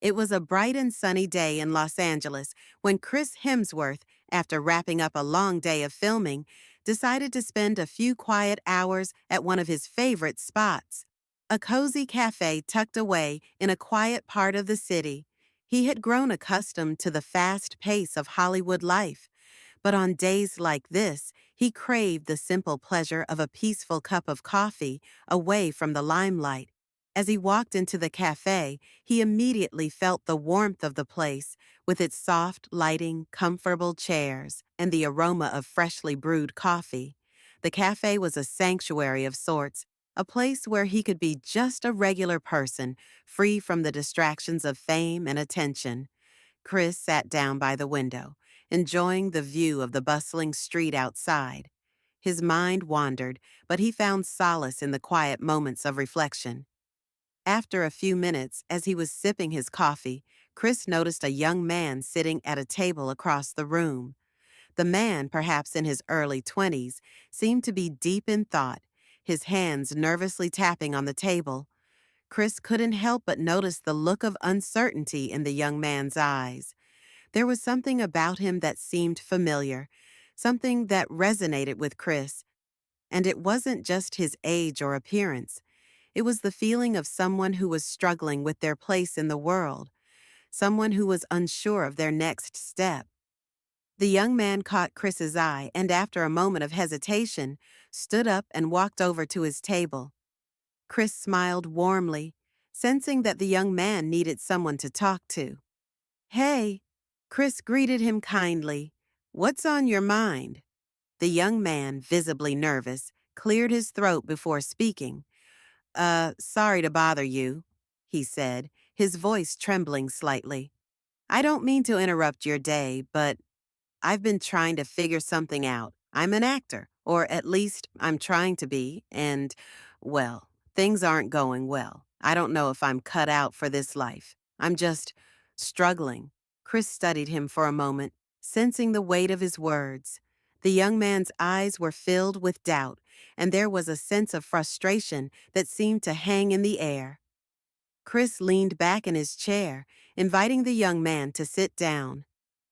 It was a bright and sunny day in Los Angeles when Chris Hemsworth, after wrapping up a long day of filming, decided to spend a few quiet hours at one of his favorite spots, a cozy cafe tucked away in a quiet part of the city. He had grown accustomed to the fast pace of Hollywood life, but on days like this, he craved the simple pleasure of a peaceful cup of coffee away from the limelight. As he walked into the cafe, he immediately felt the warmth of the place, with its soft lighting, comfortable chairs, and the aroma of freshly brewed coffee. The cafe was a sanctuary of sorts, a place where he could be just a regular person, free from the distractions of fame and attention. Chris sat down by the window, enjoying the view of the bustling street outside. His mind wandered, but he found solace in the quiet moments of reflection. After a few minutes, as he was sipping his coffee, Chris noticed a young man sitting at a table across the room. The man, perhaps in his early 20s, seemed to be deep in thought, his hands nervously tapping on the table. Chris couldn't help but notice the look of uncertainty in the young man's eyes. There was something about him that seemed familiar, something that resonated with Chris, and it wasn't just his age or appearance. It was the feeling of someone who was struggling with their place in the world, someone who was unsure of their next step. The young man caught Chris's eye and, after a moment of hesitation, stood up and walked over to his table. Chris smiled warmly, sensing that the young man needed someone to talk to. "Hey," Chris greeted him kindly. "What's on your mind?" The young man, visibly nervous, cleared his throat before speaking. Sorry to bother you," he said, his voice trembling slightly. "I don't mean to interrupt your day, but I've been trying to figure something out. I'm an actor, or at least I'm trying to be, and, well, things aren't going well. I don't know if I'm cut out for this life. I'm just struggling." Chris studied him for a moment, sensing the weight of his words. The young man's eyes were filled with doubt, and there was a sense of frustration that seemed to hang in the air. Chris leaned back in his chair, inviting the young man to sit down.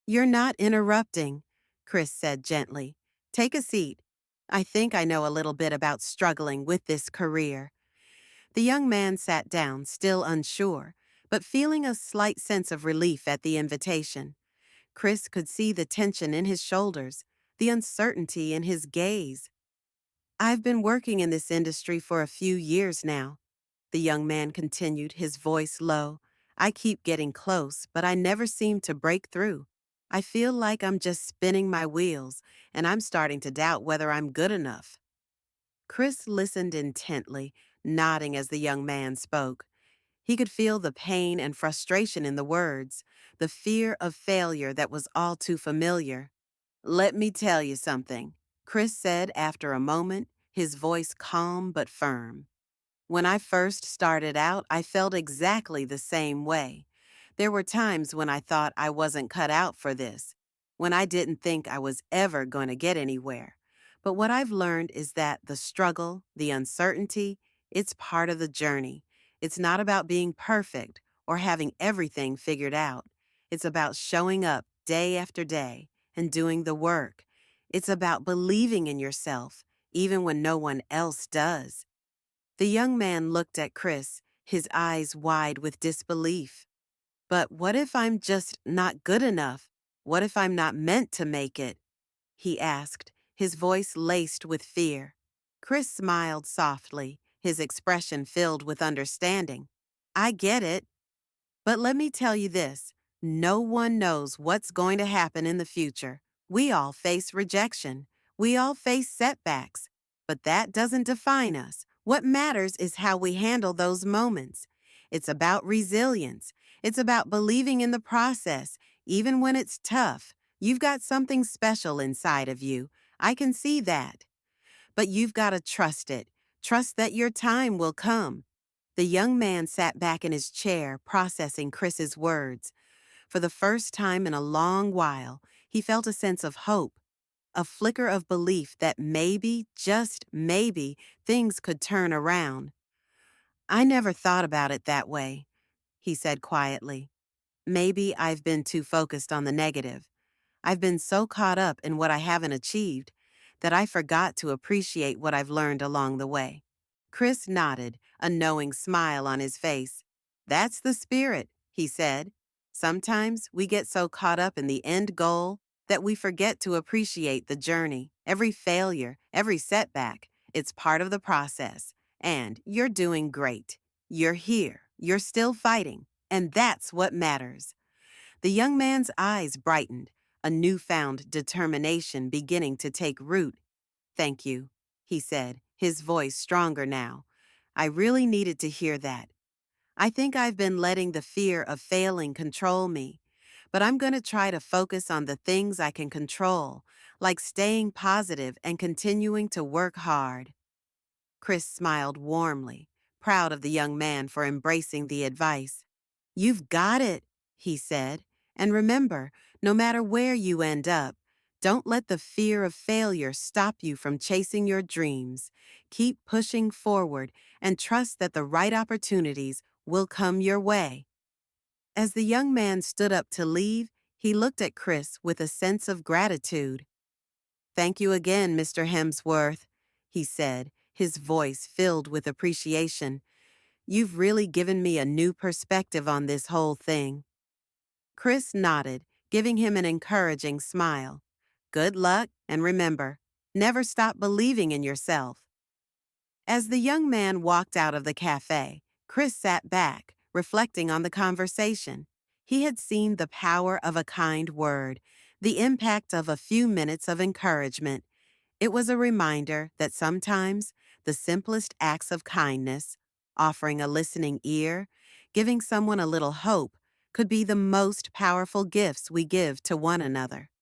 "You're not interrupting," Chris said gently. "Take a seat. I think I know a little bit about struggling with this career." The young man sat down, still unsure, but feeling a slight sense of relief at the invitation. Chris could see the tension in his shoulders, the uncertainty in his gaze. "I've been working in this industry for a few years now," the young man continued, his voice low. "I keep getting close, but I never seem to break through. I feel like I'm just spinning my wheels, and I'm starting to doubt whether I'm good enough." Chris listened intently, nodding as the young man spoke. He could feel the pain and frustration in the words, the fear of failure that was all too familiar. "Let me tell you something," Chris said after a moment, his voice calm but firm. "When I first started out, I felt exactly the same way. There were times when I thought I wasn't cut out for this, when I didn't think I was ever going to get anywhere. But what I've learned is that the struggle, the uncertainty, it's part of the journey. It's not about being perfect or having everything figured out. It's about showing up day after day and doing the work. It's about believing in yourself, even when no one else does." The young man looked at Chris, his eyes wide with disbelief. "But what if I'm just not good enough? What if I'm not meant to make it?" he asked, his voice laced with fear. Chris smiled softly, his expression filled with understanding. "I get it. But let me tell you this, no one knows what's going to happen in the future. We all face rejection. We all face setbacks. But that doesn't define us. What matters is how we handle those moments. It's about resilience. It's about believing in the process, even when it's tough. You've got something special inside of you. I can see that. But you've got to trust it. Trust that your time will come." The young man sat back in his chair, processing Chris's words. For the first time in a long while, he felt a sense of hope, a flicker of belief that maybe, just maybe, things could turn around. "I never thought about it that way," he said quietly. Maybe I've been too focused on the negative. I've been so caught up in what I haven't achieved that I forgot to appreciate what I've learned along the way. Chris nodded, a knowing smile on his face. That's the spirit, he said. Sometimes we get so caught up in the end goal that we forget to appreciate the journey, every failure, every setback. It's part of the process. And you're doing great. You're here. You're still fighting. And that's what matters. The young man's eyes brightened, a newfound determination beginning to take root. Thank you, he said, his voice stronger now. I really needed to hear that. I think I've been letting the fear of failing control me, but I'm going to try to focus on the things I can control, like staying positive and continuing to work hard. Chris smiled warmly, proud of the young man for embracing the advice. You've got it, he said. And remember, no matter where you end up, don't let the fear of failure stop you from chasing your dreams. Keep pushing forward and trust that the right opportunities will come your way. As the young man stood up to leave, he looked at Chris with a sense of gratitude. Thank you again, Mr. Hemsworth, he said, his voice filled with appreciation. You've really given me a new perspective on this whole thing. Chris nodded, giving him an encouraging smile. Good luck, and remember, never stop believing in yourself. As the young man walked out of the cafe, Chris sat back, reflecting on the conversation. He had seen the power of a kind word, the impact of a few minutes of encouragement. It was a reminder that sometimes the simplest acts of kindness, offering a listening ear, giving someone a little hope, could be the most powerful gifts we give to one another.